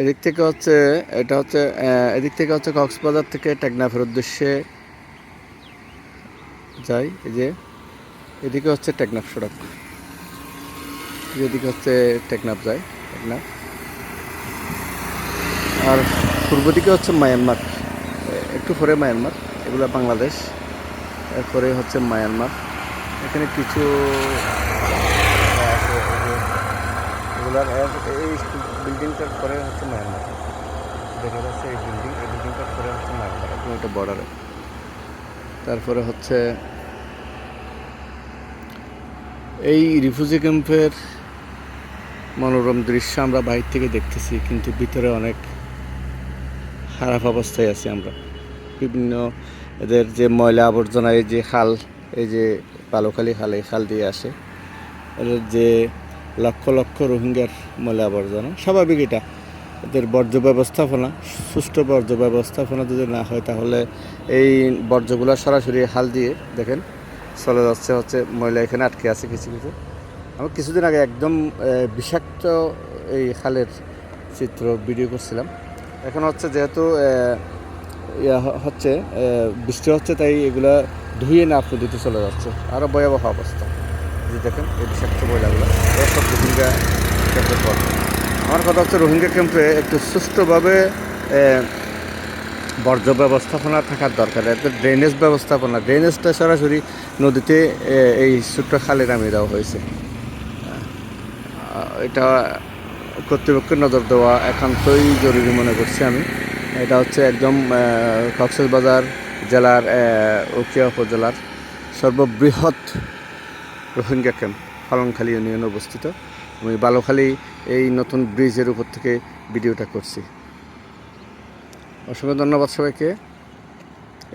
এদিক থেকে হচ্ছে এটা হচ্ছে এদিক থেকে হচ্ছে কক্সবাজার থেকে টেকনাফের উদ্দেশ্যে যাই। এই যে এদিকে হচ্ছে টেকনাফ সড়ক, এদিকে হচ্ছে টেকনাফ যায়, টেকনাফ। আর পূর্ব দিকে হচ্ছে মায়ানমার, একটু পরে মায়ানমার, এগুলো বাংলাদেশ, এরপরে হচ্ছে মায়ানমার। এখানে কিছু এগুলার এই বিল্ডিংটার পরে হচ্ছে মায়ানমার, দেখা যাচ্ছে এই বিল্ডিংটার পরে হচ্ছে মায়ানমার, এখন এটা বর্ডারে। তারপরে হচ্ছে এই রিফিউজি ক্যাম্পের মনোরম দৃশ্য আমরা বাইরে থেকে দেখতেছি, কিন্তু ভিতরে অনেক খারাপ অবস্থায় আছি আমরা। বিভিন্ন এদের যে ময়লা আবর্জনা, এই যে খাল, এই যে বালুখালী খাল, এই খাল দিয়ে আসে, এদের যে লক্ষ লক্ষ রোহিঙ্গার ময়লা আবর্জনা, স্বাভাবিক এটা। এদের বর্জ্য ব্যবস্থাপনা, সুষ্ঠু বর্জ্য ব্যবস্থাপনা যদি না হয়, তাহলে এই বর্জ্যগুলো সরাসরি খাল দিয়ে দেখেন চলে যাচ্ছে, হচ্ছে ময়লা এখানে আটকে আছে কিছু কিছু। আমি কিছুদিন আগে একদম বিষাক্ত এই খালের চিত্র ভিডিও করছিলাম। এখন হচ্ছে যেহেতু হচ্ছে বৃষ্টি হচ্ছে, তাই এগুলা ধুয়ে না নদীতে চলে যাচ্ছে, আরও ভয়াবহ অবস্থা। যে দেখেন এই বিষাক্ত ময়লাগুলো সব রোহিঙ্গা ক্যাম্পের পর। আমার কথা হচ্ছে রোহিঙ্গা ক্যাম্পে একটু সুষ্ঠুভাবে বর্জ্য ব্যবস্থাপনা থাকার দরকার। এদের ড্রেনেজ ব্যবস্থাপনা, ড্রেনেজটা সরাসরি নদীতে এই ছোট্ট খালে নামিয়ে দেওয়া হয়েছে। এটা কর্তৃপক্ষের নজর দেওয়া একান্তই জরুরি মনে করছি আমি। এটা হচ্ছে একদম কক্সবাজার জেলার উখিয়া উপজেলার সর্ববৃহৎ রোহিঙ্গা ক্যাম্প ফালংখালী ইউনিয়নে অবস্থিত। আমি বালুখালী এই নতুন ব্রিজের উপর থেকে ভিডিওটা করছি। অসংখ্য ধন্যবাদ সবাইকে।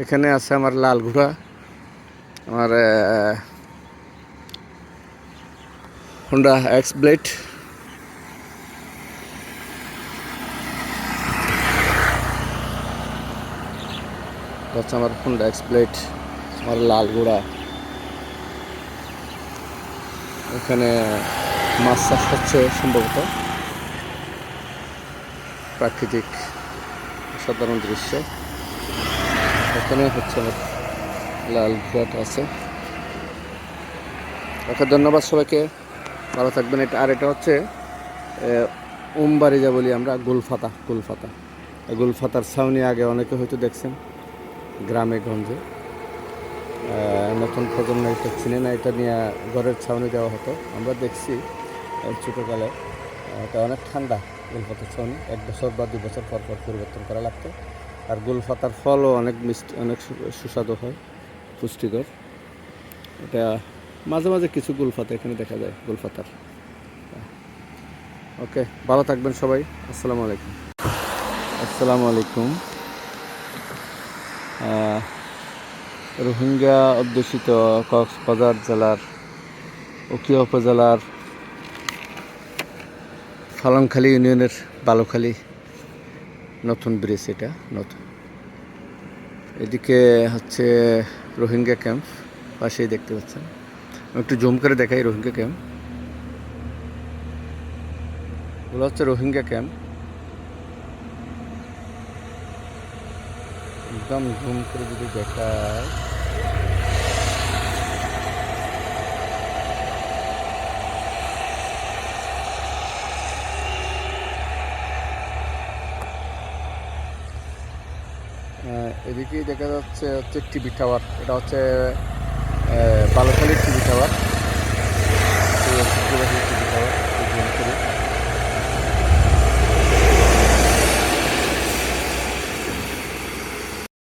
এখানে আছে আমার লাল ঘোড়া, আমার হোন্ডা এক্স ব্লেড, হচ্ছে আমার হোন্ডা এক্স ব্লেড, আমার লাল ঘোড়া। এখানে মাছ চাষ হচ্ছে সম্ভবত, প্রাকৃতিক সাধারণ দৃশ্য। এখানে হচ্ছে আমার লাল ঘোড়াটা আছে। ওকে, ধন্যবাদ সবাইকে, ভালো থাকবেন। এটা হচ্ছে উমবাড়িজা বলি আমরা, গুলফাতার ছাউনি আগে অনেকে হয়তো দেখছেন গ্রামে গঞ্জে। নতুন প্রজন্ম এটা চিনে না, এটা নিয়ে ঘরের ছাউনি দেওয়া হতো, আমরা দেখছি ছোটোকালে। এটা অনেক ঠান্ডা গুলফাতার ছাউনি, 1 বছর বা 2 বছর পর পর পরিবর্তন করা লাগতো। আর গুলফাতার ফলও অনেক মিষ্টি, অনেক সুস্বাদু হয়, পুষ্টিকর। এটা মাঝে মাঝে কিছু গুলফাতা এখানে দেখা যায়, গুলফাতার। ওকে, ভালো থাকবেন সবাই। আসসালামু আলাইকুম। আসসালামু আলাইকুম। রোহিঙ্গা অধ্যুষিত কক্সবাজার জেলার উখিয়া উপজেলার ফালংখালী ইউনিয়নের বালুখালী নতুন ব্রিজ, এটা নতুন। এদিকে হচ্ছে রোহিঙ্গা ক্যাম্প, পাশেই দেখতে পাচ্ছেন। একটু জুম করে দেখাই রোহিঙ্গা ক্যাম্প, এগুলো হচ্ছে রোহিঙ্গা ক্যাম্প। একদম জুম করে যদি দেখায়, এদিকেই দেখা যাচ্ছে টিভি টাওয়ার। এটা হচ্ছে বালুখালীর টিভি টাওয়ার, টিভি টাওয়ার।